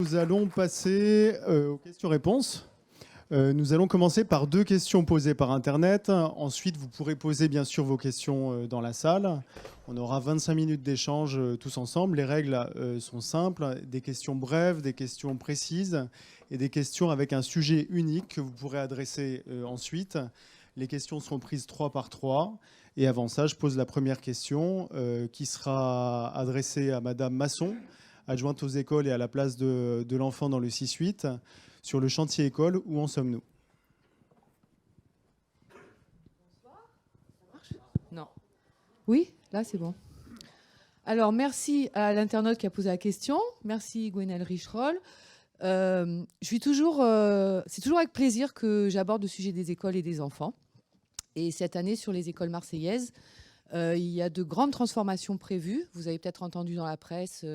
nous allons passer aux questions-réponses. Nous allons commencer par 2 questions posées par Internet. Ensuite, vous pourrez poser bien sûr vos questions dans la salle. On aura 25 minutes d'échange tous ensemble. Les règles sont simples, des questions brèves, des questions précises et des questions avec un sujet unique que vous pourrez adresser ensuite. Les questions seront prises 3 par 3. Et avant ça, je pose la première question qui sera adressée à Madame Masson, adjointe aux écoles et à la place de l'enfant dans le 6-8. Sur le chantier école, où en sommes-nous? Non. Oui, là c'est bon. Alors merci à l'internaute qui a posé la question. Merci Gwenelle Richerol. C'est toujours avec plaisir que j'aborde le sujet des écoles et des enfants. Et cette année, sur les écoles marseillaises, il y a de grandes transformations prévues. Vous avez peut-être entendu dans la presse.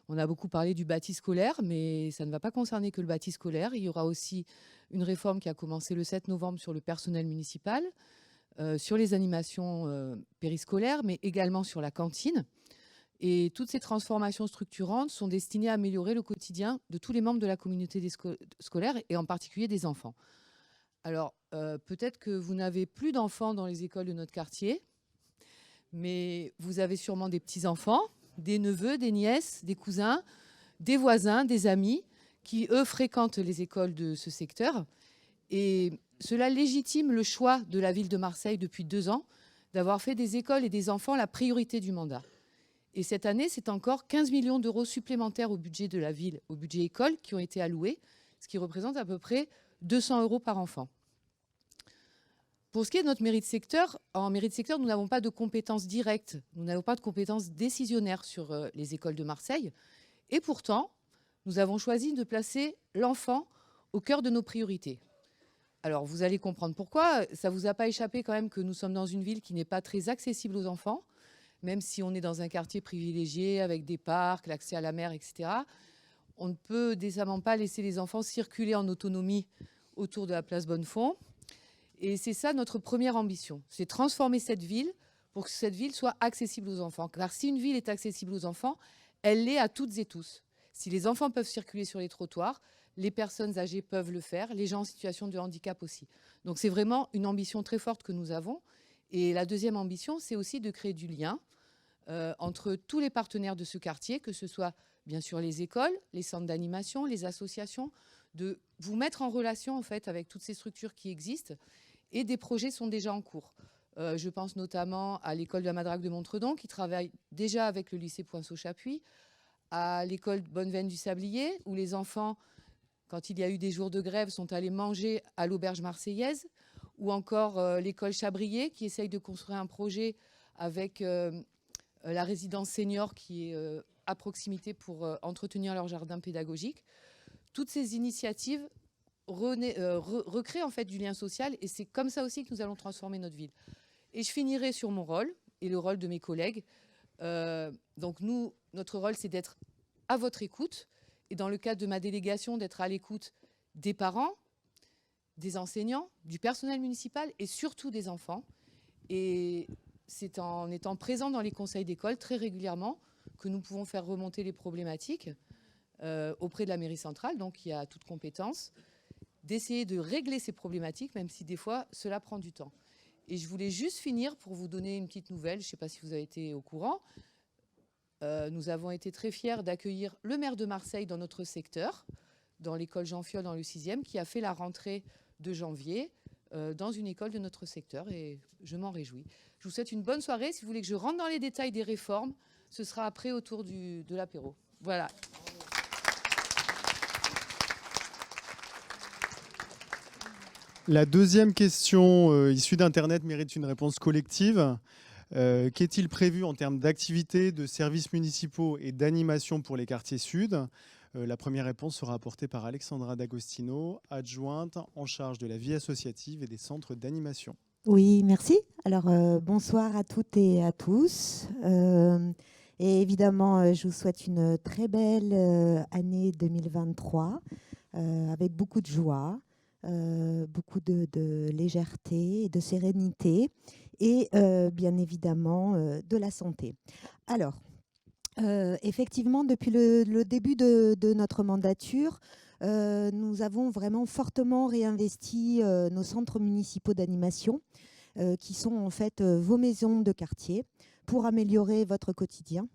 On a beaucoup parlé du bâti scolaire, mais ça ne va pas concerner que le bâti scolaire. Il y aura aussi une réforme qui a commencé le 7 novembre sur le personnel municipal, sur les animations périscolaires, mais également sur la cantine. Et toutes ces transformations structurantes sont destinées à améliorer le quotidien de tous les membres de la communauté scolaire et en particulier des enfants. Alors, peut-être que vous n'avez plus d'enfants dans les écoles de notre quartier, mais vous avez sûrement des petits-enfants, des neveux, des nièces, des cousins, des voisins, des amis qui, eux, fréquentent les écoles de ce secteur. Et cela légitime le choix de la ville de Marseille depuis 2 ans d'avoir fait des écoles et des enfants la priorité du mandat. Et cette année, c'est encore 15 millions d'euros supplémentaires au budget de la ville, au budget école, qui ont été alloués, ce qui représente à peu près 200 € par enfant. Pour ce qui est de notre mairie de secteur, en mairie de secteur, nous n'avons pas de compétences directes, nous n'avons pas de compétences décisionnaires sur les écoles de Marseille. Et pourtant, nous avons choisi de placer l'enfant au cœur de nos priorités. Alors, vous allez comprendre pourquoi. Ça ne vous a pas échappé quand même que nous sommes dans une ville qui n'est pas très accessible aux enfants, même si on est dans un quartier privilégié avec des parcs, l'accès à la mer, etc. On ne peut décemment pas laisser les enfants circuler en autonomie autour de la place Bonnefond. Et c'est ça notre première ambition, c'est transformer cette ville pour que cette ville soit accessible aux enfants. Car si une ville est accessible aux enfants, elle l'est à toutes et tous. Si les enfants peuvent circuler sur les trottoirs, les personnes âgées peuvent le faire, les gens en situation de handicap aussi. Donc c'est vraiment une ambition très forte que nous avons. Et la deuxième ambition, c'est aussi de créer du lien entre tous les partenaires de ce quartier, que ce soit bien sûr les écoles, les centres d'animation, les associations, de vous mettre en relation en fait avec toutes ces structures qui existent. Et des projets sont déjà en cours. Je pense notamment à l'école de la Madrague de Montredon, qui travaille déjà avec le lycée Poinceau-Chapuis, à l'école Bonneveine du Sablier, où les enfants, quand il y a eu des jours de grève, sont allés manger à l'auberge marseillaise, ou encore l'école Chabrier, qui essaye de construire un projet avec la résidence senior qui est à proximité pour entretenir leur jardin pédagogique. Toutes ces initiatives recréer en fait du lien social, et c'est comme ça aussi que nous allons transformer notre ville. Et je finirai sur mon rôle et le rôle de mes collègues. Donc notre rôle, c'est d'être à votre écoute, et dans le cadre de ma délégation, d'être à l'écoute des parents, des enseignants, du personnel municipal et surtout des enfants. Et c'est en étant présent dans les conseils d'école très régulièrement que nous pouvons faire remonter les problématiques auprès de la mairie centrale, donc qui a toute compétence, d'essayer de régler ces problématiques, même si des fois, cela prend du temps. Et je voulais juste finir pour vous donner une petite nouvelle. Je ne sais pas si vous avez été au courant. Nous avons été très fiers d'accueillir le maire de Marseille dans notre secteur, dans l'école Jean Fiol dans le 6e, qui a fait la rentrée de janvier dans une école de notre secteur, et je m'en réjouis. Je vous souhaite une bonne soirée. Si vous voulez que je rentre dans les détails des réformes, ce sera après autour de l'apéro. Voilà. La deuxième question issue d'Internet mérite une réponse collective. Qu'est-il prévu en termes d'activités, de services municipaux et d'animation pour les quartiers sud? La première réponse sera apportée par Alexandra D'Agostino, adjointe en charge de la vie associative et des centres d'animation. Oui, merci. Alors, bonsoir à toutes et à tous. Et évidemment, je vous souhaite une très belle année 2023 avec beaucoup de joie, beaucoup de légèreté et de sérénité et bien évidemment de la santé. Alors, Effectivement, depuis le début de notre mandature, nous avons vraiment fortement réinvesti nos centres municipaux d'animation, qui sont en fait vos maisons de quartier, pour améliorer votre quotidien.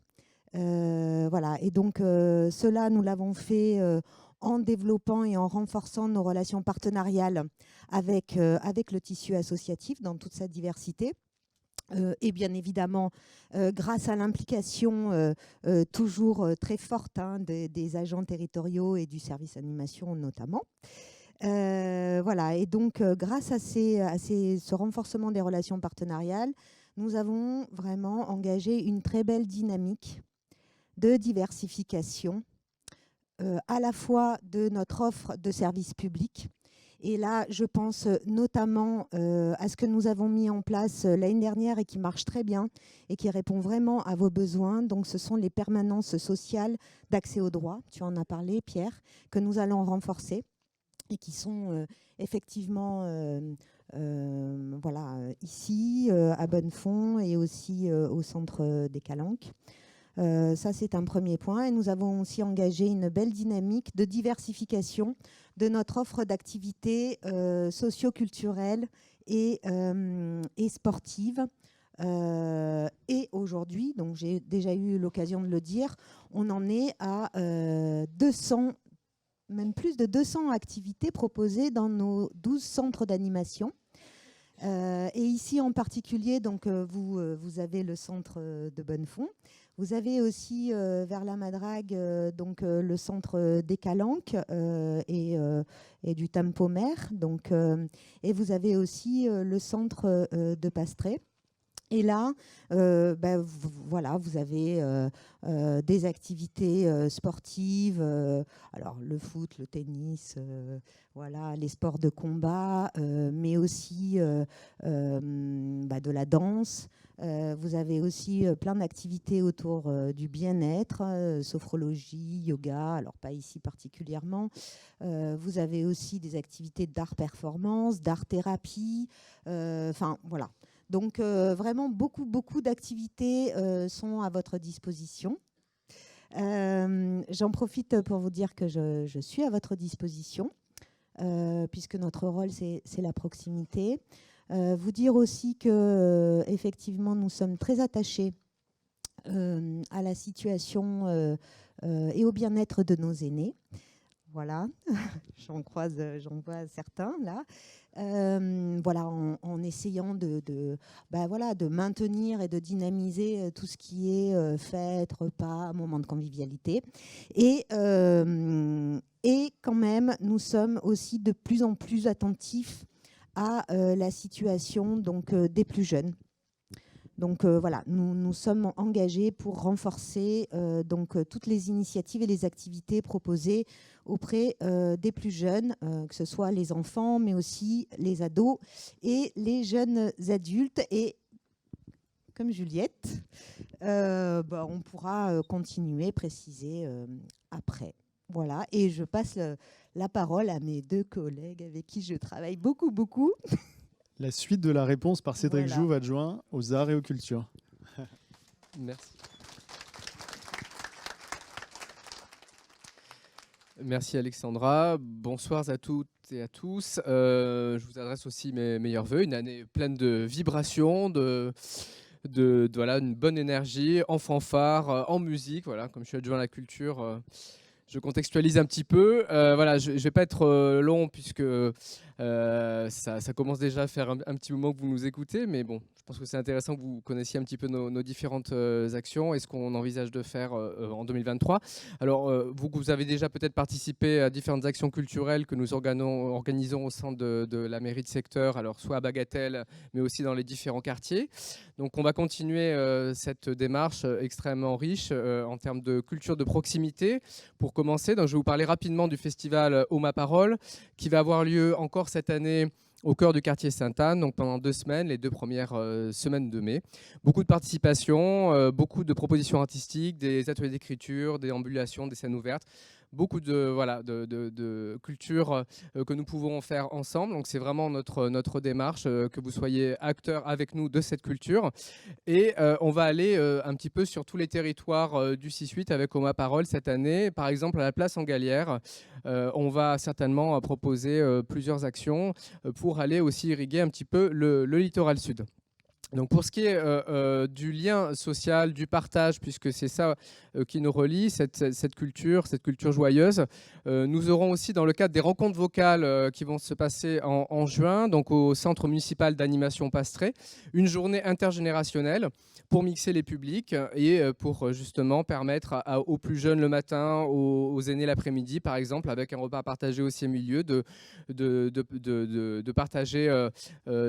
Voilà. Et donc, cela, nous l'avons fait en développant et en renforçant nos relations partenariales avec le tissu associatif dans toute sa diversité. Et bien évidemment, grâce à l'implication toujours très forte des agents territoriaux et du service animation notamment. Voilà. Et donc, grâce à ce renforcement des relations partenariales, nous avons vraiment engagé une très belle dynamique de diversification, à la fois de notre offre de services publics. Et là, je pense notamment à ce que nous avons mis en place l'année dernière et qui marche très bien et qui répond vraiment à vos besoins. Donc, ce sont les permanences sociales d'accès aux droits, tu en as parlé, Pierre, que nous allons renforcer et qui sont effectivement voilà, ici, à Bonnefond et aussi au centre des Calanques. Ça, c'est un premier point. Et nous avons aussi engagé une belle dynamique de diversification de notre offre d'activités socio-culturelles et sportives. Et aujourd'hui, donc j'ai déjà eu l'occasion de le dire, on en est à 200, même plus de 200 activités proposées dans nos 12 centres d'animation. Et ici en particulier, donc, vous avez le centre de Bonnefond. Vous avez aussi vers la Madrague donc, le centre des Calanques et du Tempomer. Donc, et vous avez aussi le centre de Pastré. Et là, voilà, vous avez des activités sportives, alors le foot, le tennis, voilà, les sports de combat, mais aussi de la danse. Vous avez aussi plein d'activités autour du bien-être, sophrologie, yoga, alors pas ici particulièrement. Vous avez aussi des activités d'art-performance, d'art-thérapie, enfin voilà. Donc, vraiment, beaucoup d'activités sont à votre disposition. J'en profite pour vous dire que je suis à votre disposition, puisque notre rôle, c'est la proximité. Vous dire aussi que, effectivement, nous sommes très attachés à la situation et au bien-être de nos aînés. Voilà, j'en vois certains là. Voilà, en essayant de maintenir et de dynamiser tout ce qui est fête, repas, moment de convivialité. Et quand même, nous sommes aussi de plus en plus attentifs à la situation donc, des plus jeunes. Donc voilà, nous sommes engagés pour renforcer donc, toutes les initiatives et les activités proposées auprès des plus jeunes, que ce soit les enfants, mais aussi les ados et les jeunes adultes. Et comme Juliette, on pourra continuer, préciser après. Voilà, et je passe la parole à mes deux collègues avec qui je travaille beaucoup. La suite de la réponse par Cédric Voilà. Jouve, adjoint aux arts et aux cultures. Merci. Merci Alexandra. Bonsoir à toutes et à tous. Je vous adresse aussi mes meilleurs voeux. Une année pleine de vibrations, voilà, une bonne énergie, en fanfare, en musique. Voilà, comme je suis adjoint à la culture, je contextualise un petit peu. Voilà, je ne vais pas être long puisque ça commence déjà à faire un petit moment que vous nous écoutez. Mais bon, je pense que c'est intéressant que vous connaissiez un petit peu nos différentes actions et ce qu'on envisage de faire en 2023. Alors, vous avez déjà peut-être participé à différentes actions culturelles que nous organisons au sein de la mairie de secteur, alors soit à Bagatelle, mais aussi dans les différents quartiers. Donc, on va continuer cette démarche extrêmement riche en termes de culture de proximité. Pour commencer, donc, je vais vous parler rapidement du festival Ô ma parole, qui va avoir lieu encore cette année au cœur du quartier Sainte-Anne, donc pendant 2 semaines, les 2 premières semaines de mai. Beaucoup de participation, beaucoup de propositions artistiques, des ateliers d'écriture, des ambulations, des scènes ouvertes. beaucoup de cultures que nous pouvons faire ensemble. Donc c'est vraiment notre démarche, que vous soyez acteurs avec nous de cette culture. Et on va aller un petit peu sur tous les territoires du 6-8 avec Oma Parole cette année. Par exemple, à la place Engalière, on va certainement proposer plusieurs actions pour aller aussi irriguer un petit peu le littoral sud. Donc pour ce qui est du lien social, du partage, puisque c'est ça qui nous relie, cette culture joyeuse, nous aurons aussi dans le cadre des rencontres vocales qui vont se passer en juin, donc au Centre municipal d'animation Pastré, une journée intergénérationnelle pour mixer les publics et pour justement permettre aux plus jeunes le matin, aux aînés l'après-midi par exemple, avec un repas partagé aussi au milieu, de partager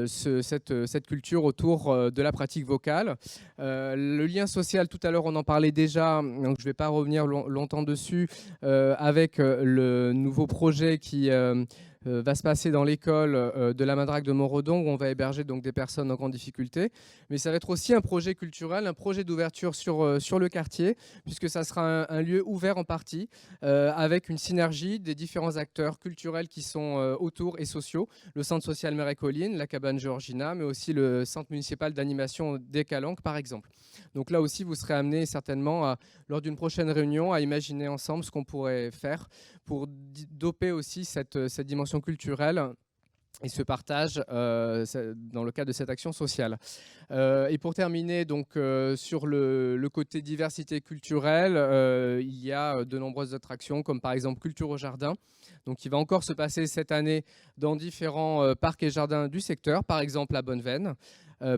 cette culture autour de la pratique vocale. Le lien social, tout à l'heure on en parlait déjà, donc je ne vais pas revenir longtemps dessus, avec le nouveau projet qui va se passer dans l'école de la Madrague de Montredon, où on va héberger donc des personnes en grande difficulté. Mais ça va être aussi un projet culturel, un projet d'ouverture sur le quartier, puisque ça sera un lieu ouvert en partie, avec une synergie des différents acteurs culturels qui sont autour et sociaux. Le centre social Mer et Collines, la cabane Georgina, mais aussi le centre municipal d'animation des Calanques, par exemple. Donc là aussi, vous serez amenés certainement, lors d'une prochaine réunion, à imaginer ensemble ce qu'on pourrait faire pour doper aussi cette dimension culturelle et ce partage dans le cadre de cette action sociale. Et pour terminer, donc, sur le côté diversité culturelle, il y a de nombreuses attractions, comme par exemple Culture au Jardin, donc, qui va encore se passer cette année dans différents parcs et jardins du secteur, par exemple à Bonneveine,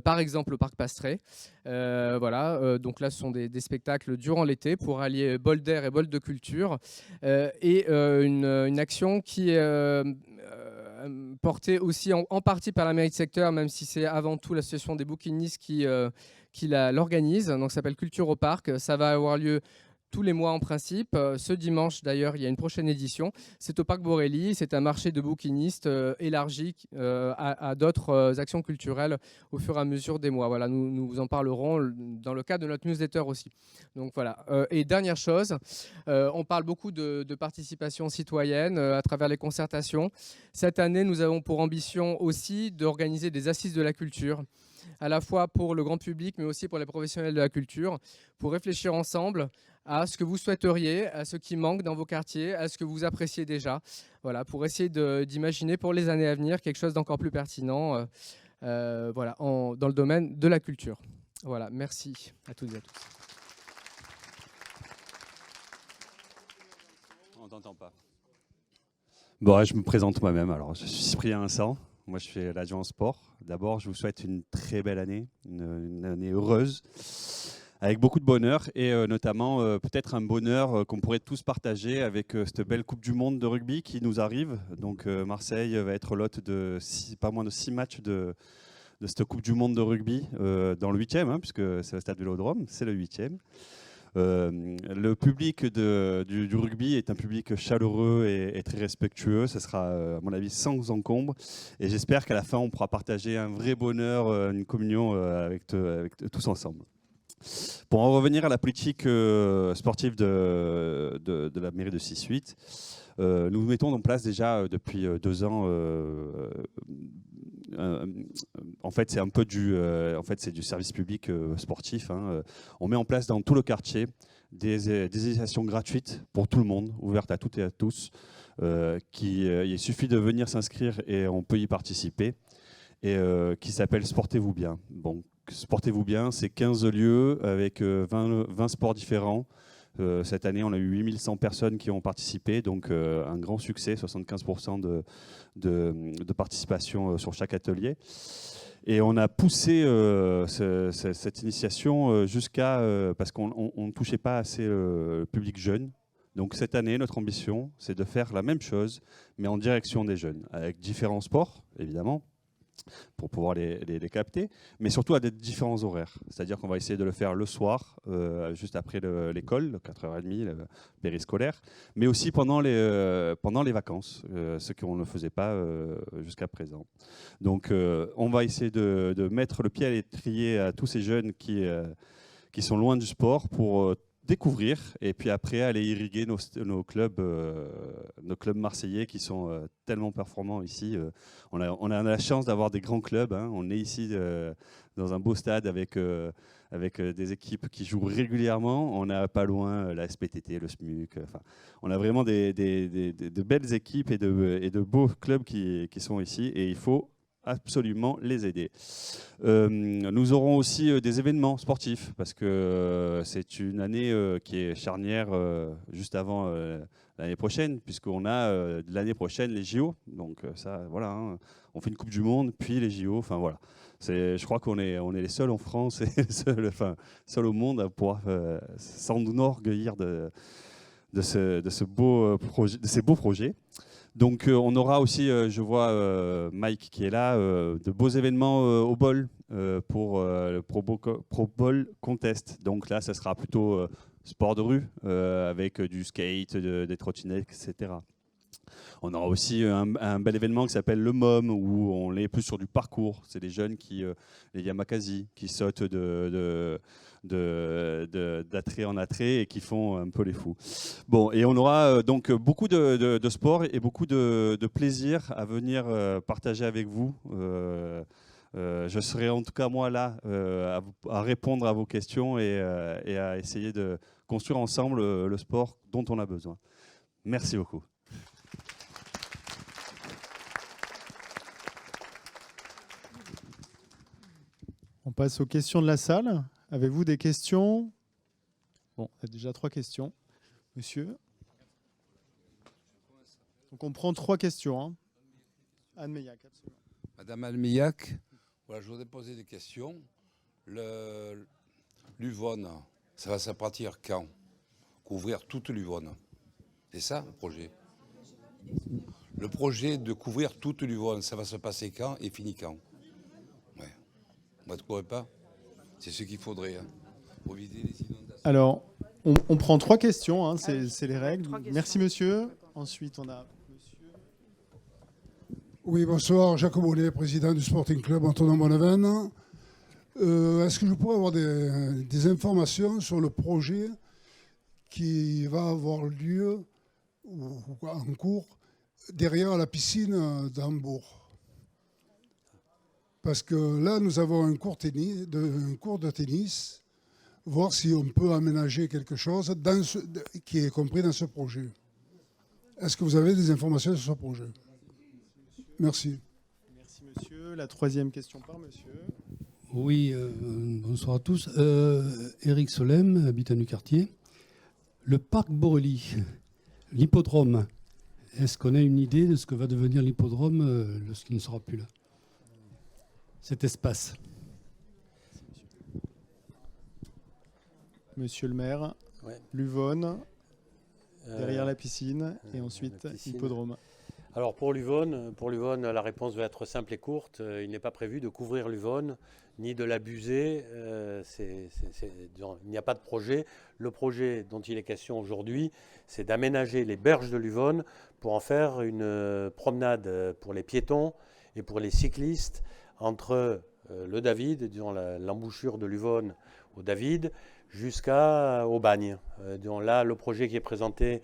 par exemple au parc Pastré. Donc là, ce sont des spectacles durant l'été pour allier bol d'air et bol de culture. Et une action qui est portée aussi en partie par la mairie de secteur, même si c'est avant tout l'association des bouquinistes qui l'organise. Donc ça s'appelle Culture au Parc. Ça va avoir lieu tous les mois en principe. Ce dimanche, d'ailleurs, il y a une prochaine édition. C'est au Parc Borelli. C'est un marché de bouquinistes élargi à d'autres actions culturelles au fur et à mesure des mois. Voilà, nous vous en parlerons dans le cadre de notre newsletter aussi. Donc voilà. Et dernière chose, on parle beaucoup de participation citoyenne à travers les concertations. Cette année, nous avons pour ambition aussi d'organiser des assises de la culture, à la fois pour le grand public, mais aussi pour les professionnels de la culture, pour réfléchir ensemble à ce que vous souhaiteriez, à ce qui manque dans vos quartiers, à ce que vous appréciez déjà, voilà, pour essayer d'imaginer pour les années à venir quelque chose d'encore plus pertinent dans le domaine de la culture. Voilà, merci à toutes et à tous. On t'entend pas. Bon, je me présente moi-même. Alors, je suis Cyprien Vincent. Moi, je fais l'adjoint sport. D'abord, je vous souhaite une très belle année, une année heureuse, avec beaucoup de bonheur et notamment peut-être un bonheur qu'on pourrait tous partager avec cette belle Coupe du Monde de rugby qui nous arrive. Donc, Marseille va être l'hôte de pas moins de 6 matchs de cette Coupe du Monde de rugby dans le 8e, puisque c'est le stade Vélodrome, c'est le 8e. Le public du rugby est un public chaleureux et très respectueux. Ce sera, à mon avis, sans encombre. Et j'espère qu'à la fin, on pourra partager un vrai bonheur, une communion avec tous ensemble. Pour en revenir à la politique sportive de la mairie de 6-8, nous mettons en place déjà depuis 2 ans. En fait, c'est un peu c'est du service public sportif. On met en place dans tout le quartier des initiations gratuites pour tout le monde, ouvertes à toutes et à tous. Il suffit de venir s'inscrire et on peut y participer. Et qui s'appelle Sportez-vous bien. Bon, Sportez-vous bien, c'est 15 lieux avec 20 sports différents. Cette année, on a eu 8100 personnes qui ont participé, donc un grand succès, 75% de participation sur chaque atelier. Et on a poussé cette initiation jusqu'à... parce qu'on ne touchait pas assez le public jeune. Donc cette année, notre ambition, c'est de faire la même chose, mais en direction des jeunes, avec différents sports, évidemment, pour pouvoir les capter, mais surtout à des différents horaires. C'est-à-dire qu'on va essayer de le faire le soir, juste après l'école, 4h30, le périscolaire, mais aussi pendant les vacances, ce qu'on ne faisait pas jusqu'à présent. Donc on va essayer de mettre le pied à l'étrier à tous ces jeunes qui sont loin du sport pour découvrir et puis après aller irriguer nos clubs marseillais qui sont tellement performants ici. On a la chance d'avoir des grands clubs. Hein. On est ici dans un beau stade avec des équipes qui jouent régulièrement. On n'a pas loin la SPTT, le SMUC. On a vraiment de belles équipes et de beaux clubs qui sont ici et il faut absolument les aider. Nous aurons aussi des événements sportifs parce que c'est une année qui est charnière juste avant l'année prochaine, puisqu'on a l'année prochaine les JO. Donc ça, voilà, hein, on fait une Coupe du Monde, puis les JO. Enfin voilà, je crois qu'on est les seuls en France et seuls au monde à pouvoir s'enorgueillir de ces beaux projets. Donc on aura aussi, je vois Mike qui est là, de beaux événements au bol pour le Pro Ball Contest. Donc là, ça sera plutôt sport de rue avec du skate, des trottinettes, etc. On aura aussi un bel événement qui s'appelle le MOM où on est plus sur du parcours. C'est des jeunes les Yamakasi, qui sautent d'attrait en attrait et qui font un peu les fous. Bon, et on aura donc beaucoup de sport et beaucoup de plaisir à venir partager avec vous. Je serai en tout cas moi là à répondre à vos questions et à essayer de construire ensemble le sport dont on a besoin. Merci beaucoup. On passe aux questions de la salle. Avez-vous des questions? Bon, il y a déjà 3 questions. Monsieur? Donc on prend 3 questions. Hein. Anne Meillac, absolument. Madame Almillac, voilà, je voudrais poser des questions. L'Uvonne, ça va s'appartir quand? Couvrir toute l'Uvonne. C'est ça le projet? Le projet de couvrir toute l'Uvonne, ça va se passer quand et finir quand? Ouais. Vous ne trouvez pas? C'est ce qu'il faudrait hein, pour éviter les inondations. Alors, on prend 3 questions, hein, c'est les règles. Merci monsieur. Ensuite, on a monsieur. Oui, bonsoir. Jacques Bonnet, président du Sporting Club Antonin-Bonneven. Est-ce que je pourrais avoir des informations sur le projet qui va avoir lieu en cours derrière la piscine d'Hambourg? Parce que là, nous avons un cours de tennis, voir si on peut aménager quelque chose qui est compris dans ce projet. Est-ce que vous avez des informations sur ce projet? Merci. Merci monsieur. La 3e question par monsieur. Oui, bonsoir à tous. Éric Solem, habitant du quartier. Le parc Borély, l'hippodrome, est-ce qu'on a une idée de ce que va devenir l'hippodrome lorsqu'il ne sera plus là? Cet espace. Monsieur le maire, ouais. l'Uvonne, derrière la piscine, et ensuite hippodrome. Alors pour l'Uvonne, la réponse va être simple et courte. Il n'est pas prévu de couvrir l'Uvonne, ni de l'abuser. Il n'y a pas de projet. Le projet dont il est question aujourd'hui, c'est d'aménager les berges de l'Uvonne pour en faire une promenade pour les piétons et pour les cyclistes entre le David, disons l'embouchure de l'Uvonne au David, jusqu'au Bagne. Là, le projet qui est présenté,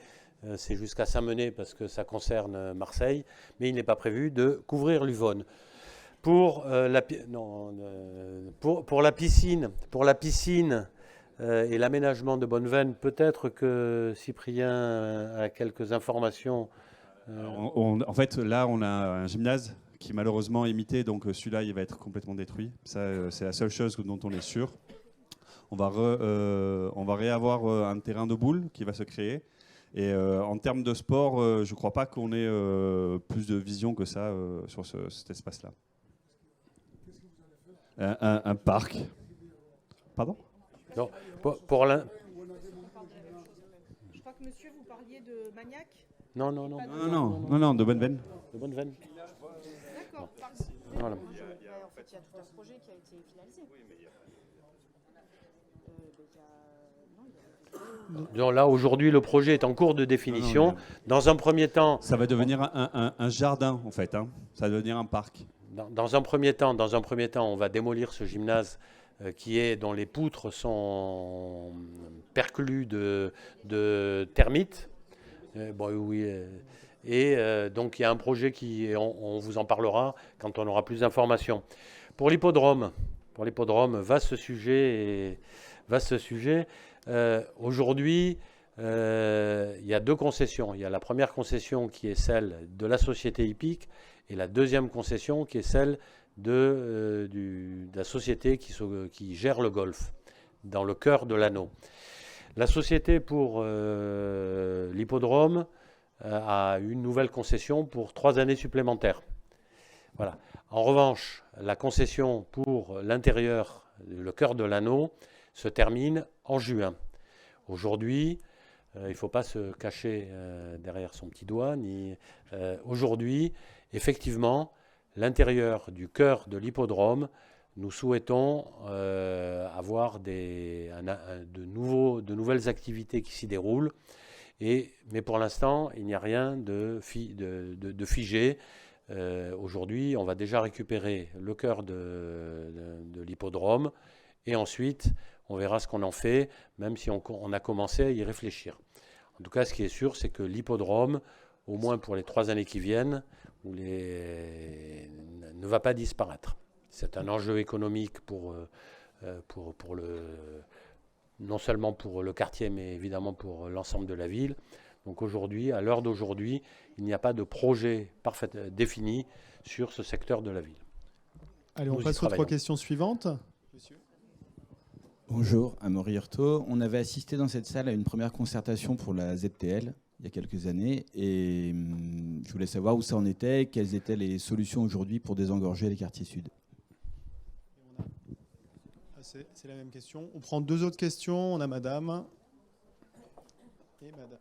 c'est jusqu'à Saint-Menet parce que ça concerne Marseille, mais il n'est pas prévu de couvrir l'Uvonne. Pour la piscine et l'aménagement de Bonneven, peut-être que Cyprien a quelques informations. En fait, là, on a un gymnase qui malheureusement est imité, donc celui-là, il va être complètement détruit. Ça, c'est la seule chose dont on est sûr. On va réavoir un terrain de boules qui va se créer. Et en termes de sport, je ne crois pas qu'on ait plus de vision que ça sur cet espace-là. Un parc. Pardon? Non, Je crois que monsieur, vous parliez de Magnac? Non, de Bonneven. De Bonneven. D'accord. Voilà. En fait, il y a tout un projet qui a été finalisé. Là, aujourd'hui, le projet est en cours de définition. Dans un premier temps... Ça va devenir un jardin, en fait. Hein. Ça va devenir un parc. Dans un premier temps, on va démolir ce gymnase dont les poutres sont perclues de termites. Donc il y a un projet on vous en parlera quand on aura plus d'informations. Pour l'hippodrome, vaste sujet. Aujourd'hui, il y a 2 concessions. Il y a la première concession qui est celle de la société hippique et la deuxième concession qui est celle de la société qui gère le golf, dans le cœur de l'anneau. La société pour l'hippodrome a une nouvelle concession pour 3 années supplémentaires. Voilà. En revanche, la concession pour l'intérieur, le cœur de l'anneau, se termine en juin. Aujourd'hui, il ne faut pas se cacher derrière son petit doigt. Aujourd'hui, effectivement, l'intérieur du cœur de l'hippodrome, nous souhaitons avoir de nouvelles activités qui s'y déroulent. Mais pour l'instant, il n'y a rien de figé. Aujourd'hui, on va déjà récupérer le cœur de l'hippodrome et ensuite, on verra ce qu'on en fait, même si on a commencé à y réfléchir. En tout cas, ce qui est sûr, c'est que l'hippodrome, au moins pour les 3 années qui viennent, ne va pas disparaître. C'est un enjeu économique non seulement pour le quartier, mais évidemment pour l'ensemble de la ville. Donc aujourd'hui, à l'heure d'aujourd'hui, il n'y a pas de projet défini sur ce secteur de la ville. Allez, on passe aux 3 questions suivantes. Monsieur. Bonjour, Amaury Hurtaud. On avait assisté dans cette salle à une première concertation pour la ZTL il y a quelques années et je voulais savoir où ça en était, quelles étaient les solutions aujourd'hui pour désengorger les quartiers sud. C'est la même question. On prend 2 autres questions. On a madame et madame.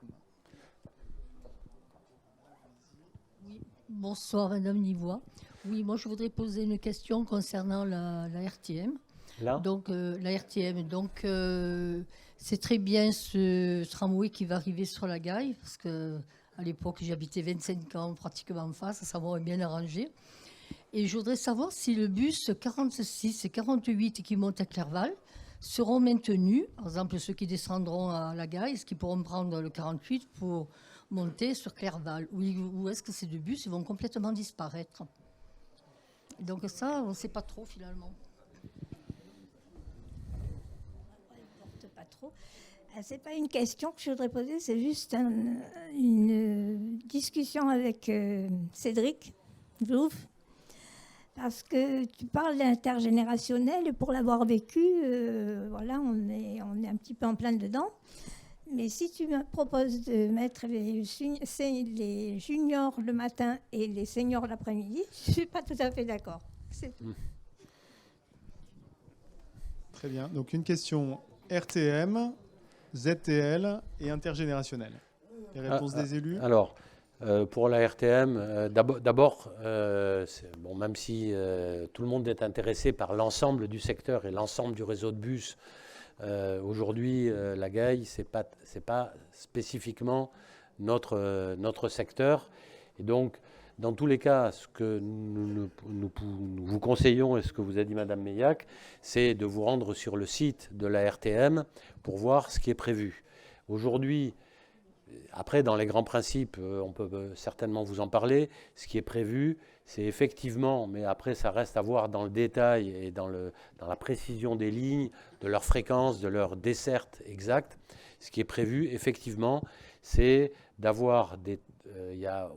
Oui, bonsoir madame Nivois. Oui, moi je voudrais poser une question concernant la RTM. Donc la RTM, c'est très bien ce tramway qui va arriver sur la Gaille, parce qu'à l'époque j'habitais 25 ans pratiquement en face, ça m'aurait bien arrangé. Et je voudrais savoir si le bus 46 et 48 qui montent à Clerval seront maintenus, par exemple ceux qui descendront à la Gaille, est-ce qu'ils pourront prendre le 48 pour monter sur Clerval, ou est-ce que ces 2 bus vont complètement disparaître? Donc ça, on ne sait pas trop finalement. C'est pas une question que je voudrais poser, c'est juste une discussion avec Cédric Jouve, parce que tu parles d'intergénérationnel et pour l'avoir vécu, voilà, on est un petit peu en plein dedans. Mais si tu me proposes de mettre les juniors le matin et les seniors l'après-midi, je suis pas tout à fait d'accord. C'est tout. Très bien. Donc une question RTM, ZTL et intergénérationnel. Les réponses des élus. Alors, pour la RTM, d'abord, même si tout le monde est intéressé par l'ensemble du secteur et l'ensemble du réseau de bus, aujourd'hui, la Gaille, c'est pas spécifiquement notre secteur. Et donc, dans tous les cas, ce que nous vous conseillons, et ce que vous a dit Madame Meillac, c'est de vous rendre sur le site de la RTM pour voir ce qui est prévu. Aujourd'hui, après, dans les grands principes, on peut certainement vous en parler. Ce qui est prévu, c'est effectivement, mais après, ça reste à voir dans le détail et dans la précision des lignes, de leur fréquence, de leur desserte exacte. Ce qui est prévu, effectivement, c'est d'avoir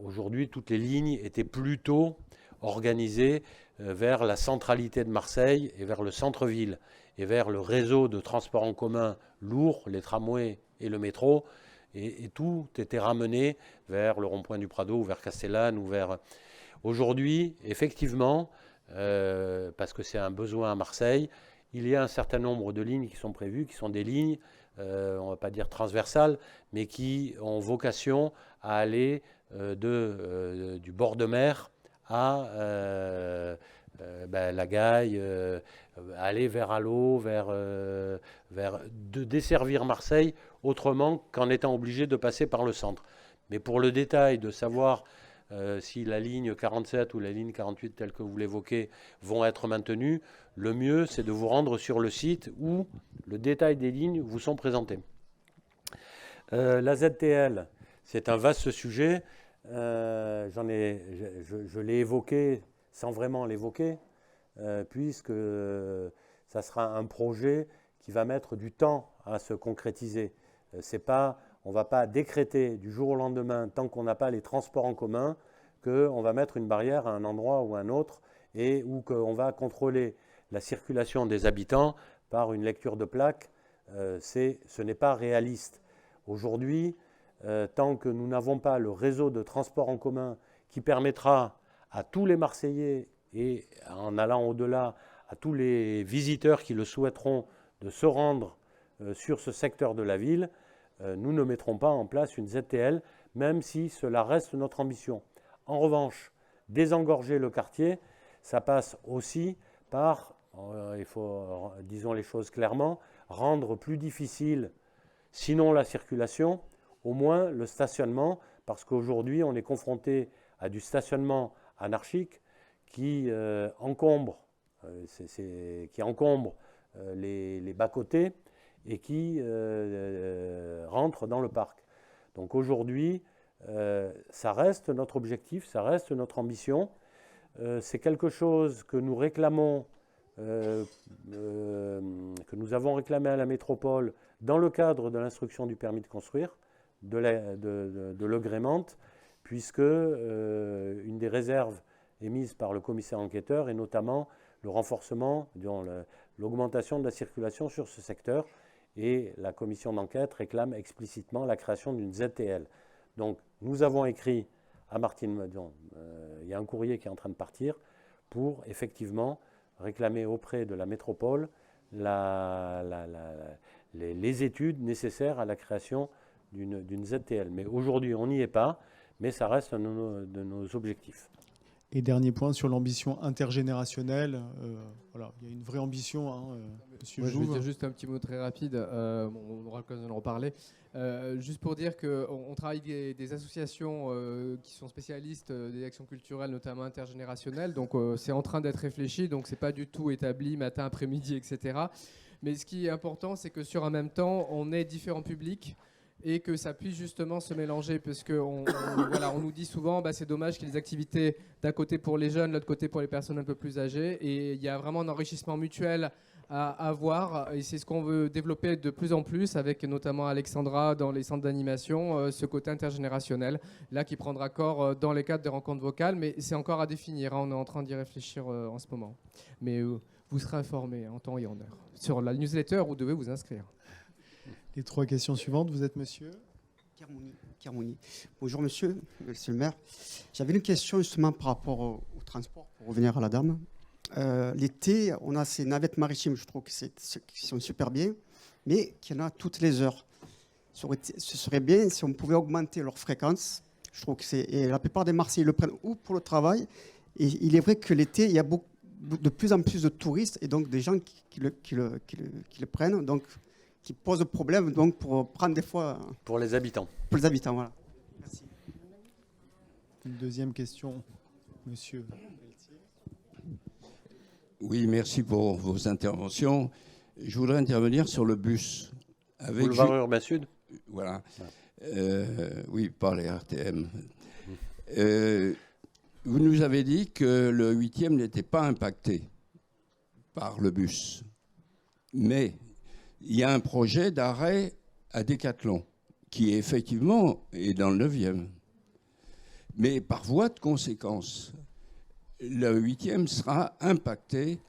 aujourd'hui, toutes les lignes étaient plutôt organisées vers la centralité de Marseille et vers le centre-ville et vers le réseau de transport en commun lourd, les tramways et le métro. Et tout était ramené vers le rond-point du Prado ou vers Castellane ou vers... Aujourd'hui, effectivement, parce que c'est un besoin à Marseille, il y a un certain nombre de lignes qui sont prévues, qui sont des lignes, on ne va pas dire transversales, mais qui ont vocation à aller du bord de mer à la Gaille, aller vers Allo, de desservir Marseille autrement qu'en étant obligé de passer par le centre. Mais pour le détail de savoir si la ligne 47 ou la ligne 48 telle que vous l'évoquez vont être maintenues, le mieux c'est de vous rendre sur le site où le détail des lignes vous sont présentés. La ZTL, c'est un vaste sujet. Je l'ai évoqué sans vraiment l'évoquer, puisque ça sera un projet qui va mettre du temps à se concrétiser. On ne va pas décréter du jour au lendemain, tant qu'on n'a pas les transports en commun, qu'on va mettre une barrière à un endroit ou à un autre, et où qu'on va contrôler la circulation des habitants par une lecture de plaques. Ce n'est pas réaliste. Aujourd'hui, tant que nous n'avons pas le réseau de transport en commun qui permettra à tous les Marseillais et en allant au-delà à tous les visiteurs qui le souhaiteront de se rendre sur ce secteur de la ville, nous ne mettrons pas en place une ZTL, même si cela reste notre ambition. En revanche, désengorger le quartier, ça passe aussi par, disons les choses clairement, rendre plus difficile, sinon la circulation, au moins le stationnement, parce qu'aujourd'hui on est confronté à du stationnement anarchique qui encombre, les bas-côtés et qui rentre dans le parc. Donc aujourd'hui, ça reste notre objectif, ça reste notre ambition. C'est quelque chose que nous réclamons, que nous avons réclamé à la métropole dans le cadre de l'instruction du permis de construire, de l'agrémente, puisque une des réserves émises par le commissaire enquêteur est notamment le renforcement, l'augmentation de la circulation sur ce secteur, et la commission d'enquête réclame explicitement la création d'une ZTL. Donc nous avons écrit à Martine Meudon, il y a un courrier qui est en train de partir, pour effectivement réclamer auprès de la métropole les études nécessaires à la création d'une ZTL. Mais aujourd'hui, on n'y est pas, mais ça reste un de nos objectifs. Et dernier point sur l'ambition intergénérationnelle. Voilà, il y a une vraie ambition, hein, monsieur Moi, je vais Jouve. dire juste un petit mot très rapide, on aura l'occasion d'en reparler. Juste pour dire qu'on travaille des associations qui sont spécialistes des actions culturelles, notamment intergénérationnelles. Donc c'est en train d'être réfléchi, donc c'est pas du tout établi matin, après-midi, etc. Mais ce qui est important, c'est que sur un même temps, on ait différents publics et que ça puisse justement se mélanger, parce qu'on on nous dit souvent c'est dommage qu'il y ait des activités d'un côté pour les jeunes, de l'autre côté pour les personnes un peu plus âgées, et il y a vraiment un enrichissement mutuel à avoir, et c'est ce qu'on veut développer de plus en plus avec notamment Alexandra dans les centres d'animation, ce côté intergénérationnel là qui prendra corps dans les cadres des rencontres vocales, mais c'est encore à définir, hein, on est en train d'y réfléchir en ce moment, mais vous serez informés en temps et en heure sur la newsletter, vous devez vous inscrire. Les 3 questions suivantes, vous êtes monsieur Kermouni. Bonjour monsieur le maire. J'avais une question justement par rapport au transport, pour revenir à la dame. L'été, on a ces navettes maritimes, je trouve qui sont super bien, mais qu'il y en a toutes les heures. Ce serait bien si on pouvait augmenter leur fréquence. Je trouve que et la plupart des Marseillais le prennent ou pour le travail, et il est vrai que l'été, il y a de plus en plus de touristes, et donc des gens qui le prennent, donc qui pose problème donc pour prendre des fois... Pour les habitants. Pour les habitants, voilà. Merci. Une deuxième question, monsieur. Oui, merci pour vos interventions. Je voudrais intervenir sur le bus. Boulevard Urbain Sud. Voilà. Oui, par les RTM. Vous nous avez dit que le 8e n'était pas impacté par le bus. Mais il y a un projet d'arrêt à Décathlon qui effectivement est dans le 9e. Mais par voie de conséquence, le 8e sera impacté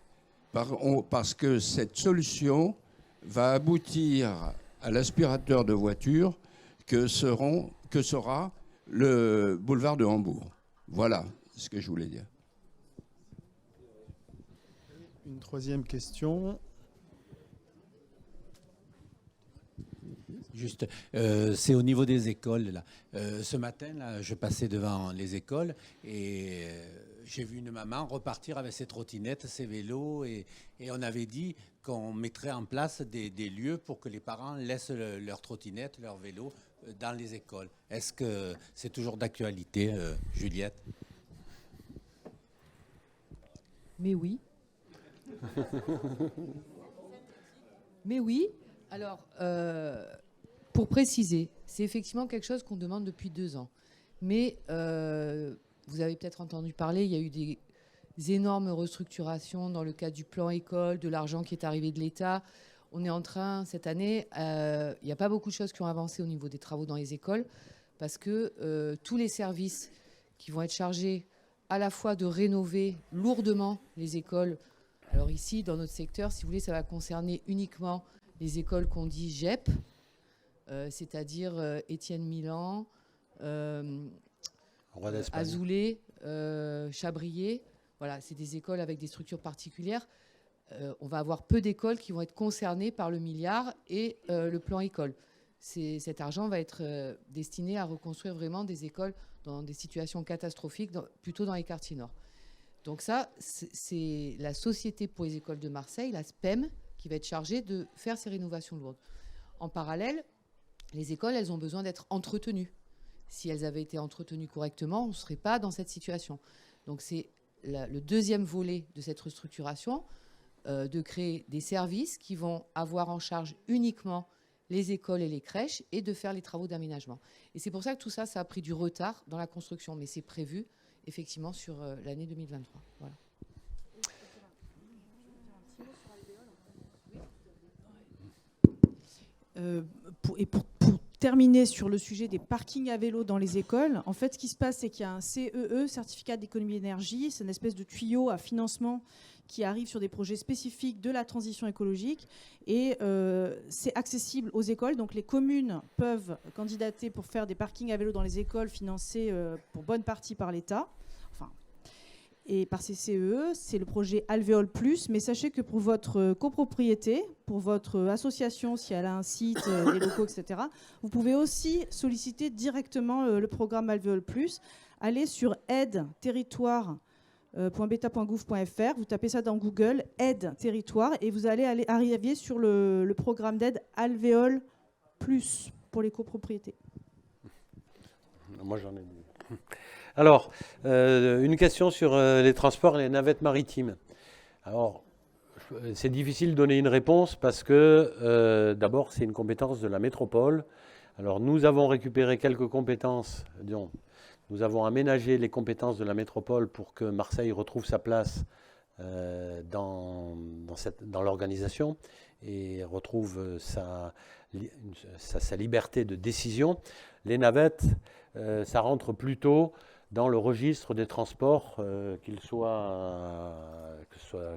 parce que cette solution va aboutir à l'aspirateur de voitures que sera le boulevard de Hambourg. Voilà ce que je voulais dire. Une 3e question. Juste, c'est au niveau des écoles. Là. Ce matin, là, je passais devant les écoles et j'ai vu une maman repartir avec ses trottinettes, ses vélos, et on avait dit qu'on mettrait en place des lieux pour que les parents laissent leurs trottinettes, leurs vélos dans les écoles. Est-ce que c'est toujours d'actualité, Juliette? Mais oui. Mais oui. Alors, pour préciser, c'est effectivement quelque chose qu'on demande depuis 2 ans. Mais vous avez peut-être entendu parler, il y a eu des énormes restructurations dans le cadre du plan école, de l'argent qui est arrivé de l'État. On est en train, cette année, il n'y a pas beaucoup de choses qui ont avancé au niveau des travaux dans les écoles, parce que tous les services qui vont être chargés à la fois de rénover lourdement les écoles. Alors ici, dans notre secteur, si vous voulez, ça va concerner uniquement les écoles qu'on dit GEP, c'est-à-dire Étienne Milan, Azoulay, Chabrier. Voilà, c'est des écoles avec des structures particulières. On va avoir peu d'écoles qui vont être concernées par le milliard et le plan école. Cet argent va être destiné à reconstruire vraiment des écoles dans des situations catastrophiques, plutôt dans les quartiers nord. Donc ça, c'est la Société pour les écoles de Marseille, la SPEM, qui va être chargée de faire ces rénovations lourdes. En parallèle, les écoles, elles ont besoin d'être entretenues. Si elles avaient été entretenues correctement, on ne serait pas dans cette situation. Donc c'est le deuxième volet de cette restructuration, de créer des services qui vont avoir en charge uniquement les écoles et les crèches et de faire les travaux d'aménagement. Et c'est pour ça que tout ça, ça a pris du retard dans la construction, mais c'est prévu effectivement sur l'année 2023. Voilà. Pour terminer sur le sujet des parkings à vélo dans les écoles, en fait, ce qui se passe, c'est qu'il y a un CEE, certificat d'économie d'énergie. C'est une espèce de tuyau à financement qui arrive sur des projets spécifiques de la transition écologique. Et c'est accessible aux écoles. Donc les communes peuvent candidater pour faire des parkings à vélo dans les écoles financés pour bonne partie par l'État. Et par ces CEE, c'est le projet Alvéole Plus. Mais sachez que pour votre copropriété, pour votre association, si elle a un site, des locaux, etc., vous pouvez aussi solliciter directement le programme Alvéole Plus. Allez sur aide-territoire.beta.gouv.fr, vous tapez ça dans Google, aide territoire, et vous allez arriver sur le programme d'aide Alvéole Plus pour les copropriétés. Moi, j'en ai dit. Alors, une question sur les transports et les navettes maritimes. Alors, c'est difficile de donner une réponse parce que, d'abord, c'est une compétence de la métropole. Alors, nous avons récupéré quelques compétences, disons, nous avons aménagé les compétences de la métropole pour que Marseille retrouve sa place dans l'organisation et retrouve sa liberté de décision. Les navettes, ça rentre plutôt dans le registre des transports,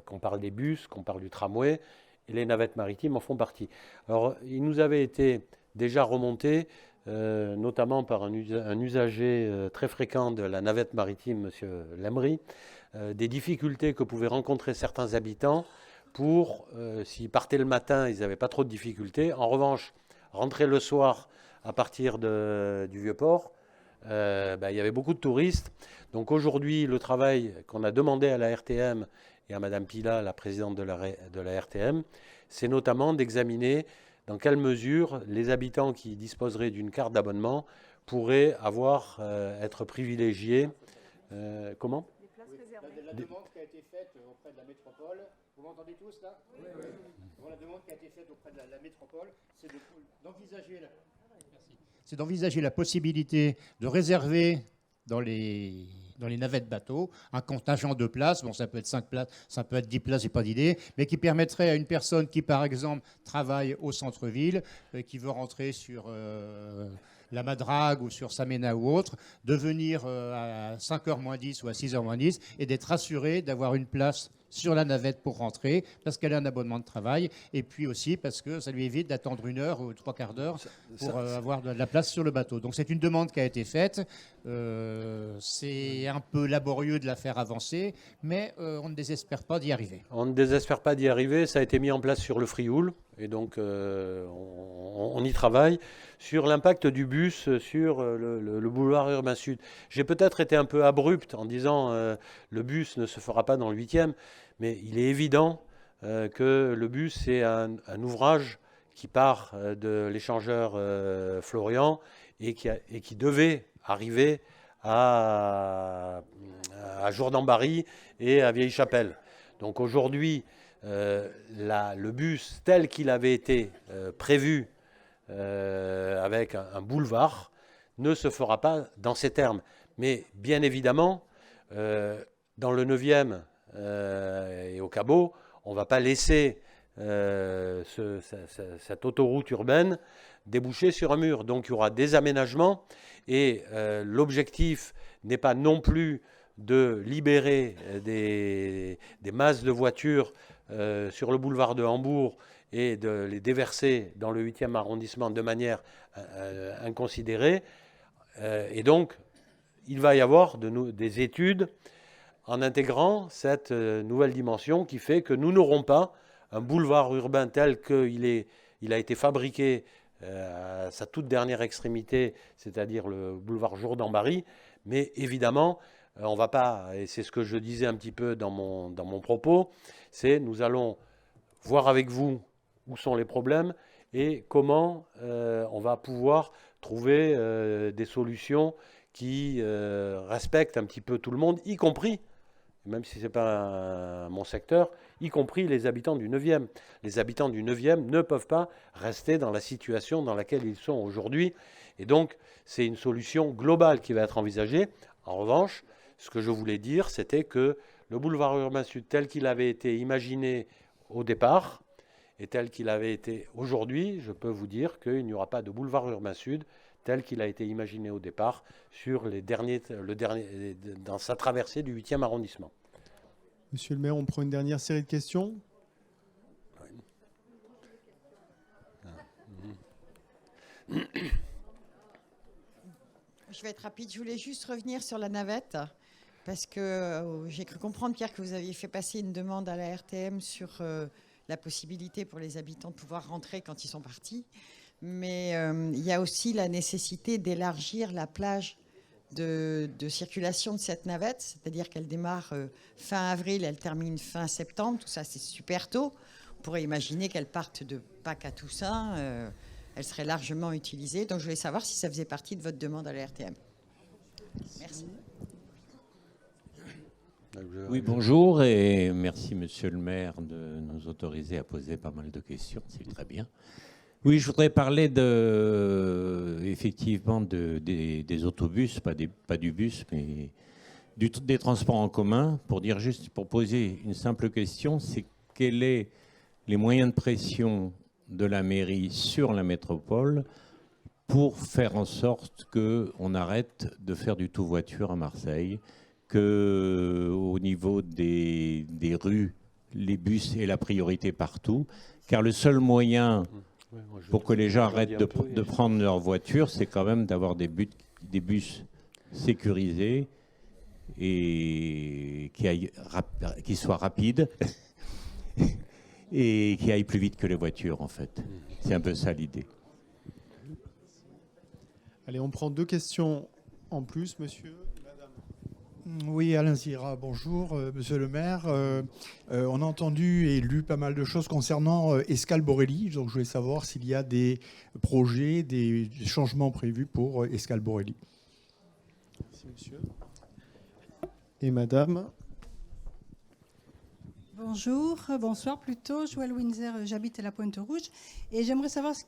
qu'on parle des bus, qu'on parle du tramway, et les navettes maritimes en font partie. Alors, il nous avait été déjà remonté, notamment par un usager très fréquent de la navette maritime, M. Lemry, des difficultés que pouvaient rencontrer certains habitants pour, s'ils partaient le matin, ils n'avaient pas trop de difficultés. En revanche, rentrer le soir à partir du Vieux-Port, il y avait beaucoup de touristes. Donc aujourd'hui, le travail qu'on a demandé à la RTM et à Mme Pila, la présidente de la RTM, c'est notamment d'examiner dans quelle mesure les habitants qui disposeraient d'une carte d'abonnement pourraient être privilégiés. Comment ? La demande qui a été faite auprès de la métropole, vous m'entendez tous là ? Oui. Bon, la demande qui a été faite auprès de la métropole, c'est d'envisager la possibilité de réserver dans les navettes bateaux un contingent de places, bon, ça peut être 5 places, ça peut être 10 places, j'ai pas d'idée, mais qui permettrait à une personne qui, par exemple, travaille au centre-ville, qui veut rentrer sur la Madrague ou sur Samena ou autre, de venir à 5h moins 10 ou à 6h moins 10 et d'être assuré d'avoir une place sur la navette pour rentrer, parce qu'elle a un abonnement de travail, et puis aussi parce que ça lui évite d'attendre 1 heure ou 3/4 d'heure pour avoir de la place sur le bateau. Donc c'est une demande qui a été faite. C'est un peu laborieux de la faire avancer, mais on ne désespère pas d'y arriver. On ne désespère pas d'y arriver. Ça a été mis en place sur le Frioul, et donc on y travaille. Sur l'impact du bus sur le boulevard urbain sud, j'ai peut-être été un peu abrupt en disant le bus ne se fera pas dans le 8e, mais il est évident que le bus, c'est un ouvrage qui part de l'échangeur Florian et qui devait arriver à Jourdan-Barry et à Vieille-Chapelle. Donc aujourd'hui, le bus tel qu'il avait été prévu avec un boulevard ne se fera pas dans ces termes. Mais bien évidemment, dans le 9e et au Cabot, on ne va pas laisser cette autoroute urbaine déboucher sur un mur. Donc il y aura des aménagements et l'objectif n'est pas non plus de libérer des masses de voitures sur le boulevard de Hambourg et de les déverser dans le 8e arrondissement de manière inconsidérée. Et donc, il va y avoir des études en intégrant cette nouvelle dimension qui fait que nous n'aurons pas un boulevard urbain tel qu'il a été fabriqué à sa toute dernière extrémité, c'est-à-dire le boulevard Jourdan-Barry, mais évidemment, on ne va pas, et c'est ce que je disais un petit peu dans mon propos, c'est nous allons voir avec vous où sont les problèmes et comment on va pouvoir trouver des solutions qui respectent un petit peu tout le monde, y compris, même si ce n'est pas mon secteur, y compris les habitants du 9e. Les habitants du 9e ne peuvent pas rester dans la situation dans laquelle ils sont aujourd'hui. Et donc, c'est une solution globale qui va être envisagée. En revanche, ce que je voulais dire, c'était que le boulevard urbain sud, tel qu'il avait été imaginé au départ, et tel qu'il avait été aujourd'hui, je peux vous dire qu'il n'y aura pas de boulevard urbain sud tel qu'il a été imaginé au départ dans sa traversée du 8e arrondissement. Monsieur le maire, on prend une dernière série de questions. Je vais être rapide. Je voulais juste revenir sur la navette parce que j'ai cru comprendre, Pierre, que vous aviez fait passer une demande à la RTM sur la possibilité pour les habitants de pouvoir rentrer quand ils sont partis. Mais il y a aussi la nécessité d'élargir la plage de circulation de cette navette, c'est-à-dire qu'elle démarre fin avril, elle termine fin septembre. Tout ça, c'est super tôt. On pourrait imaginer qu'elle parte de Pâques à Toussaint. Elle serait largement utilisée. Donc, je voulais savoir si ça faisait partie de votre demande à la RTM. Merci. Oui, bonjour et merci, monsieur le maire, de nous autoriser à poser pas mal de questions. C'est très bien. Oui, je voudrais parler effectivement des autobus, pas du bus, mais des transports en commun. Pour poser une simple question, c'est quels sont les moyens de pression de la mairie sur la métropole pour faire en sorte qu'on arrête de faire du tout-voiture à Marseille, qu'au niveau des rues, les bus aient la priorité partout, car le seul moyen pour que les gens arrêtent de prendre leur voiture, c'est quand même d'avoir des bus sécurisés et qui soient rapides et qui aillent plus vite que les voitures, en fait. C'est un peu ça l'idée. Allez, on prend 2 questions en plus, monsieur. Oui, Alain Zira, bonjour, monsieur le maire. On a entendu et lu pas mal de choses concernant Escale Borelli. Donc, je voulais savoir s'il y a des projets, des changements prévus pour Escale Borelli. Merci, monsieur. Et madame? Bonjour, bonsoir plutôt. Joël Windsor, j'habite à la Pointe-Rouge. Et j'aimerais savoir est-ce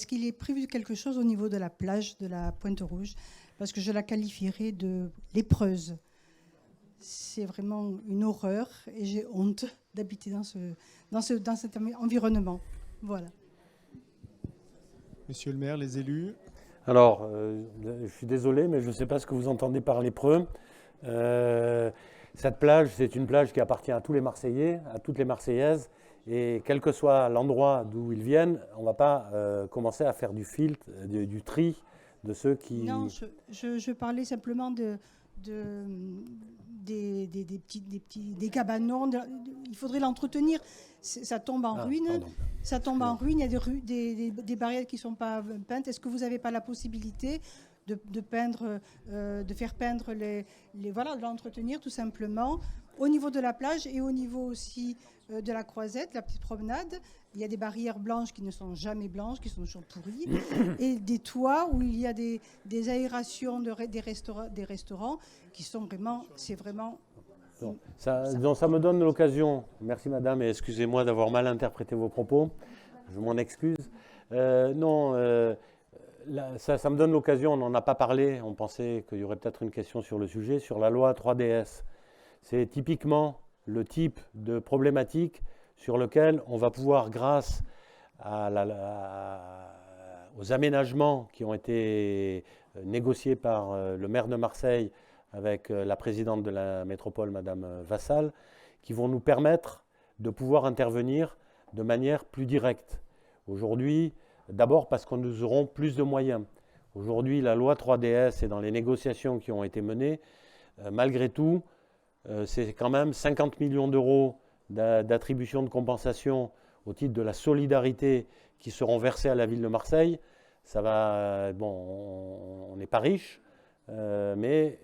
qu'il est prévu quelque chose au niveau de la plage de la Pointe-Rouge, parce que je la qualifierais de lépreuse. C'est vraiment une horreur et j'ai honte d'habiter dans cet environnement. Voilà. Monsieur le maire, les élus. Alors, je suis désolé, mais je ne sais pas ce que vous entendez par lépreux. Cette plage, c'est une plage qui appartient à tous les Marseillais, à toutes les Marseillaises. Et quel que soit l'endroit d'où ils viennent, on ne va pas commencer à faire du filtre, du tri de ceux qui... Non, je parlais simplement des cabanons. Il faudrait l'entretenir. Ça tombe en ruine. Pardon. Ça tombe en ruine. Il y a des barrières qui ne sont pas peintes. Est-ce que vous n'avez pas la possibilité de peindre, de faire peindre voilà, de l'entretenir tout simplement. Au niveau de la plage et au niveau aussi de la croisette, la petite promenade, il y a des barrières blanches qui ne sont jamais blanches, qui sont toujours pourries, et des toits où il y a des aérations des restaurants qui sont vraiment, c'est vraiment... Donc, ça me donne l'occasion, merci madame, et excusez-moi d'avoir mal interprété vos propos, je m'en excuse. Ça me donne l'occasion, on n'en a pas parlé, on pensait qu'il y aurait peut-être une question sur le sujet, sur la loi 3DS. C'est typiquement le type de problématique sur lequel on va pouvoir, grâce aux aménagements qui ont été négociés par le maire de Marseille avec la présidente de la métropole, Madame Vassal, qui vont nous permettre de pouvoir intervenir de manière plus directe. Aujourd'hui, d'abord parce que nous aurons plus de moyens. Aujourd'hui, la loi 3DS et dans les négociations qui ont été menées, malgré tout, c'est quand même 50 millions d'euros d'attribution de compensation au titre de la solidarité qui seront versés à la ville de Marseille. Ça va, bon, on n'est pas riche, mais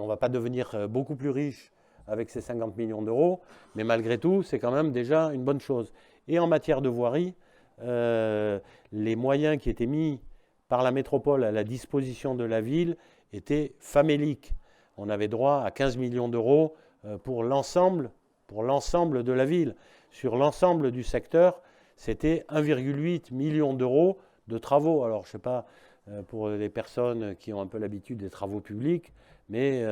on ne va pas devenir beaucoup plus riche avec ces 50 millions d'euros, mais malgré tout, c'est quand même déjà une bonne chose. Et en matière de voirie, les moyens qui étaient mis par la métropole à la disposition de la ville étaient faméliques. On avait droit à 15 millions d'euros pour l'ensemble de la ville. Sur l'ensemble du secteur, c'était 1,8 million d'euros de travaux. Alors, je ne sais pas pour les personnes qui ont un peu l'habitude des travaux publics, mais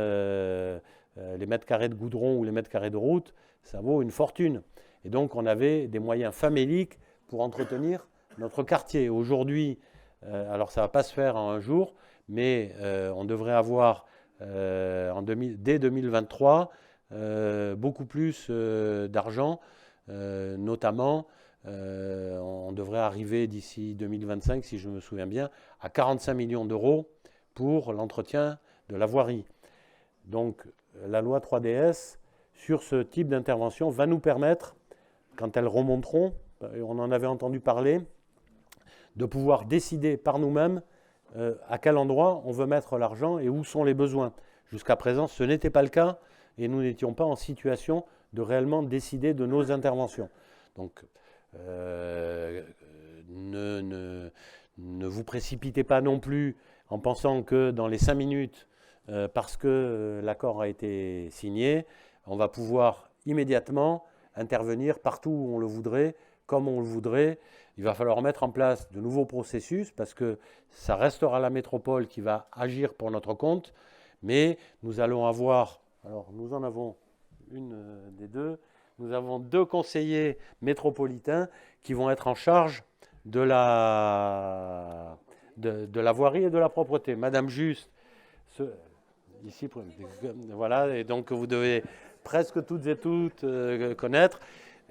les mètres carrés de goudron ou les mètres carrés de route, ça vaut une fortune. Et donc, on avait des moyens faméliques pour entretenir notre quartier. Aujourd'hui, alors ça ne va pas se faire en un jour, mais on devrait avoir dès 2023 beaucoup plus d'argent, notamment on devrait arriver d'ici 2025, si je me souviens bien, à 45 millions d'euros pour l'entretien de la voirie. Donc la loi 3DS, sur ce type d'intervention, va nous permettre, quand elles remonteront, on en avait entendu parler, de pouvoir décider par nous-mêmes à quel endroit on veut mettre l'argent et où sont les besoins. Jusqu'à présent, ce n'était pas le cas et nous n'étions pas en situation de réellement décider de nos interventions. Donc, ne vous précipitez pas non plus en pensant que dans les 5 minutes, parce que l'accord a été signé, on va pouvoir immédiatement intervenir partout où on le voudrait, comme on le voudrait. Il va falloir mettre en place de nouveaux processus parce que ça restera la métropole qui va agir pour notre compte, mais nous allons avoir, alors nous en avons une des deux, nous avons 2 conseillers métropolitains qui vont être en charge de la voirie et de la propreté. Madame Juste, ici, voilà, et donc vous devez presque toutes et toutes connaître.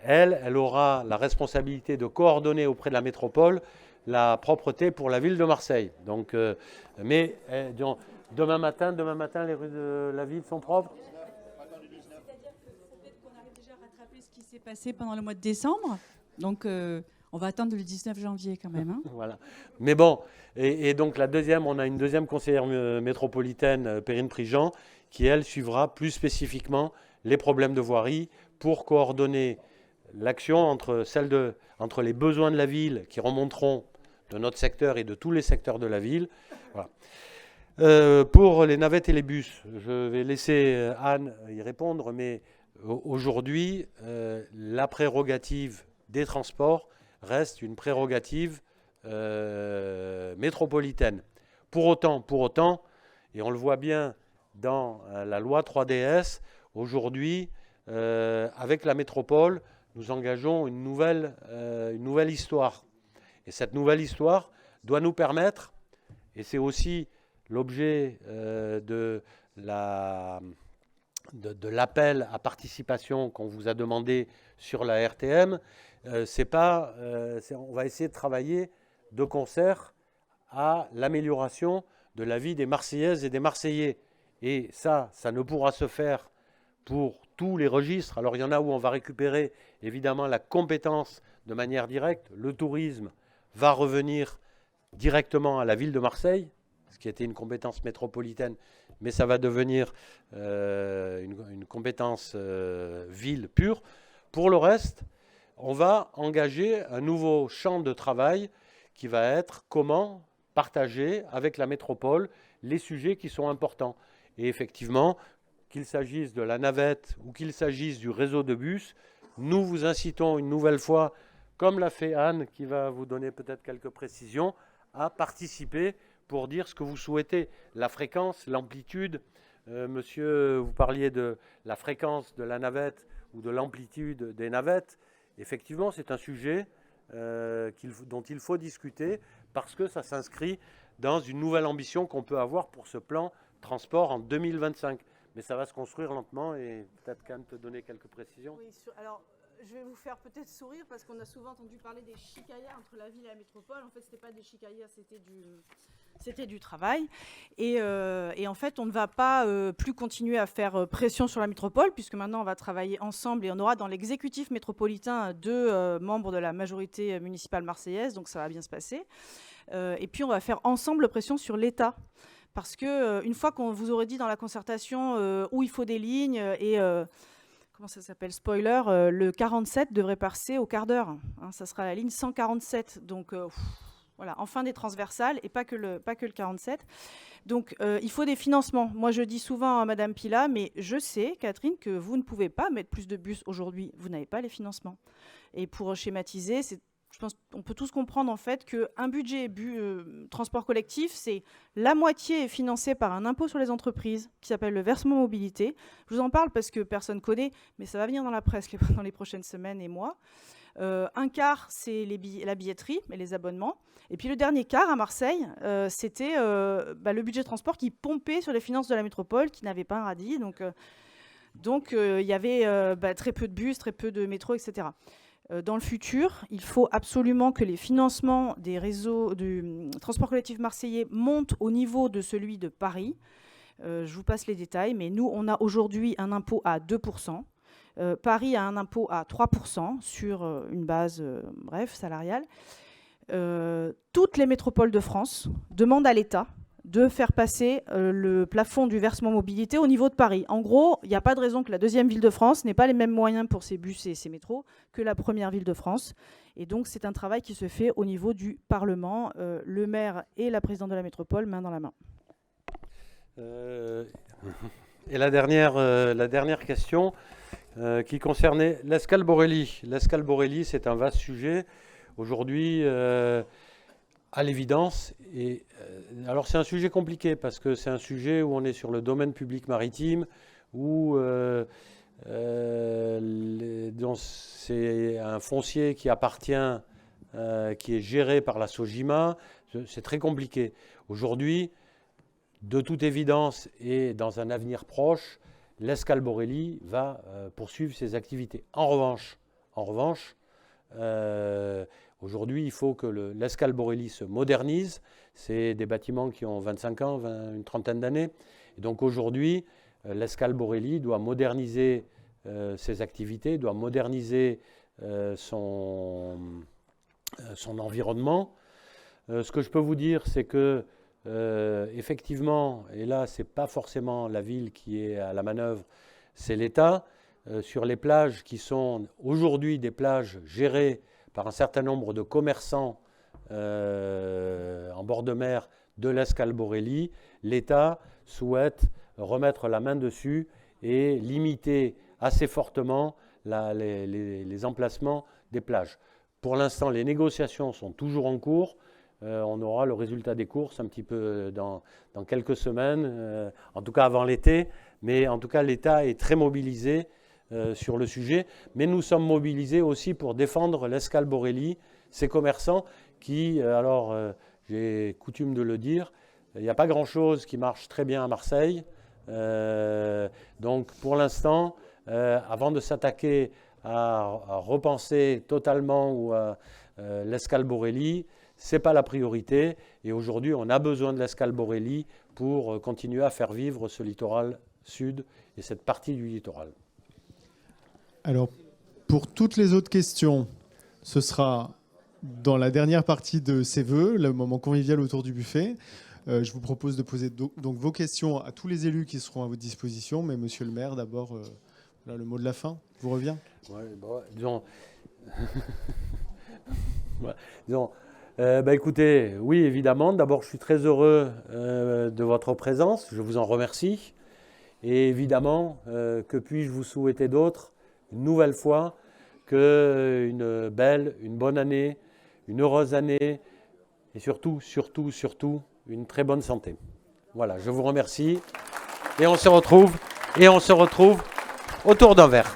Elle aura la responsabilité de coordonner auprès de la métropole la propreté pour la ville de Marseille. Donc, mais demain matin, les rues de la ville sont propres. Ce qui s'est passé pendant le mois de décembre. Donc, on va attendre le 19 janvier quand même. Hein. Voilà. Mais bon, et donc on a une deuxième conseillère métropolitaine, Perrine Prigent, qui, elle, suivra plus spécifiquement les problèmes de voirie pour coordonner l'action entre les besoins de la ville qui remonteront de notre secteur et de tous les secteurs de la ville. Voilà. Pour les navettes et les bus, je vais laisser Anne y répondre, mais aujourd'hui, la prérogative des transports reste une prérogative métropolitaine. Pour autant, et on le voit bien dans la loi 3DS, aujourd'hui, avec la métropole, nous engageons une nouvelle histoire. Et cette nouvelle histoire doit nous permettre, et c'est aussi l'objet de l'appel à participation qu'on vous a demandé sur la RTM, on va essayer de travailler de concert à l'amélioration de la vie des Marseillaises et des Marseillais. Et ça ne pourra se faire pour tous les registres. Alors il y en a où on va récupérer évidemment la compétence de manière directe. Le tourisme va revenir directement à la ville de Marseille, ce qui était une compétence métropolitaine, mais ça va devenir une compétence ville pure. Pour le reste, on va engager un nouveau champ de travail qui va être comment partager avec la métropole les sujets qui sont importants. Et effectivement, qu'il s'agisse de la navette ou qu'il s'agisse du réseau de bus, nous vous incitons une nouvelle fois, comme l'a fait Anne, qui va vous donner peut-être quelques précisions, à participer pour dire ce que vous souhaitez. La fréquence, l'amplitude. Monsieur, vous parliez de la fréquence de la navette ou de l'amplitude des navettes. Effectivement, c'est un sujet dont il faut discuter parce que ça s'inscrit dans une nouvelle ambition qu'on peut avoir pour ce plan transport en 2025. Mais ça va se construire lentement et peut-être qu'Anne te donner quelques précisions. Oui, alors je vais vous faire peut-être sourire parce qu'on a souvent entendu parler des chicayas entre la ville et la métropole. En fait, ce n'était pas des chicayas, c'était du travail. Et en fait, on ne va pas plus continuer à faire pression sur la métropole puisque maintenant, on va travailler ensemble et on aura dans l'exécutif métropolitain 2 membres de la majorité municipale marseillaise, donc ça va bien se passer. Et puis, on va faire ensemble pression sur l'État. Parce qu'une fois qu'on vous aurait dit dans la concertation où il faut des lignes et... comment ça s'appelle, spoiler, le 47 devrait passer au quart d'heure. Hein, ça sera la ligne 147. Donc, voilà, enfin des transversales et pas que le 47. Donc, il faut des financements. Moi, je dis souvent à Madame Pila, mais je sais, Catherine, que vous ne pouvez pas mettre plus de bus aujourd'hui. Vous n'avez pas les financements. Et pour schématiser, je pense qu'on peut tous comprendre en fait qu'un budget transport collectif, c'est la moitié est financé par un impôt sur les entreprises qui s'appelle le versement mobilité. Je vous en parle parce que personne ne connaît, mais ça va venir dans la presse dans les prochaines semaines et mois. Un quart, c'est la billetterie et les abonnements. Et puis le dernier quart à Marseille, c'était le budget transport qui pompait sur les finances de la métropole, qui n'avait pas un radis. Donc il y avait très peu de bus, très peu de métro, etc. Dans le futur, il faut absolument que les financements des réseaux du transport collectif marseillais montent au niveau de celui de Paris. Je vous passe les détails, mais nous, on a aujourd'hui un impôt à 2%. Paris a un impôt à 3% sur une base, salariale. Toutes les métropoles de France demandent à l'État de faire passer le plafond du versement mobilité au niveau de Paris. En gros, il n'y a pas de raison que la deuxième ville de France n'ait pas les mêmes moyens pour ses bus et ses métros que la première ville de France. Et donc, c'est un travail qui se fait au niveau du Parlement, le maire et la présidente de la métropole, main dans la main. Et la dernière question qui concernait l'Escale Borelli. L'Escale Borelli, c'est un vaste sujet. Aujourd'hui, à l'évidence, alors c'est un sujet compliqué parce que c'est un sujet où on est sur le domaine public maritime, où c'est un foncier qui appartient, qui est géré par la Sogima. C'est très compliqué. Aujourd'hui, de toute évidence et dans un avenir proche, l'Escale Borelli va poursuivre ses activités. En revanche, aujourd'hui, il faut que l'Escale Borelli se modernise. C'est des bâtiments qui ont 25 ans, une trentaine d'années. Et donc aujourd'hui, l'Escale Borelli doit moderniser ses activités, doit moderniser son environnement. Ce que je peux vous dire, c'est que effectivement, et là, ce n'est pas forcément la ville qui est à la manœuvre, c'est l'État. Sur les plages qui sont aujourd'hui des plages gérées par un certain nombre de commerçants en bord de mer de l'Escale Borelli, l'État souhaite remettre la main dessus et limiter assez fortement les emplacements des plages. Pour l'instant, les négociations sont toujours en cours. On aura le résultat des courses un petit peu dans quelques semaines, en tout cas avant l'été. Mais en tout cas, l'État est très mobilisé sur le sujet. Mais nous sommes mobilisés aussi pour défendre l'Escale Borelli, ces commerçants qui, alors j'ai coutume de le dire, il n'y a pas grand-chose qui marche très bien à Marseille. Donc pour l'instant, avant de s'attaquer à repenser totalement ou à l'Escale Borelli, ce n'est pas la priorité. Et aujourd'hui, on a besoin de l'Escale Borelli pour continuer à faire vivre ce littoral sud et cette partie du littoral. Alors, pour toutes les autres questions, ce sera dans la dernière partie de ces vœux, le moment convivial autour du buffet. Je vous propose de poser donc vos questions à tous les élus qui seront à votre disposition. Mais monsieur le maire, d'abord, le mot de la fin vous revient. Ouais, bon, disons, écoutez, oui, évidemment. D'abord, je suis très heureux de votre présence. Je vous en remercie. Et évidemment, que puis-je vous souhaiter d'autre, une nouvelle fois, qu'une belle, une bonne année, une heureuse année, et surtout, une très bonne santé. Voilà, je vous remercie. Et on se retrouve autour d'un verre.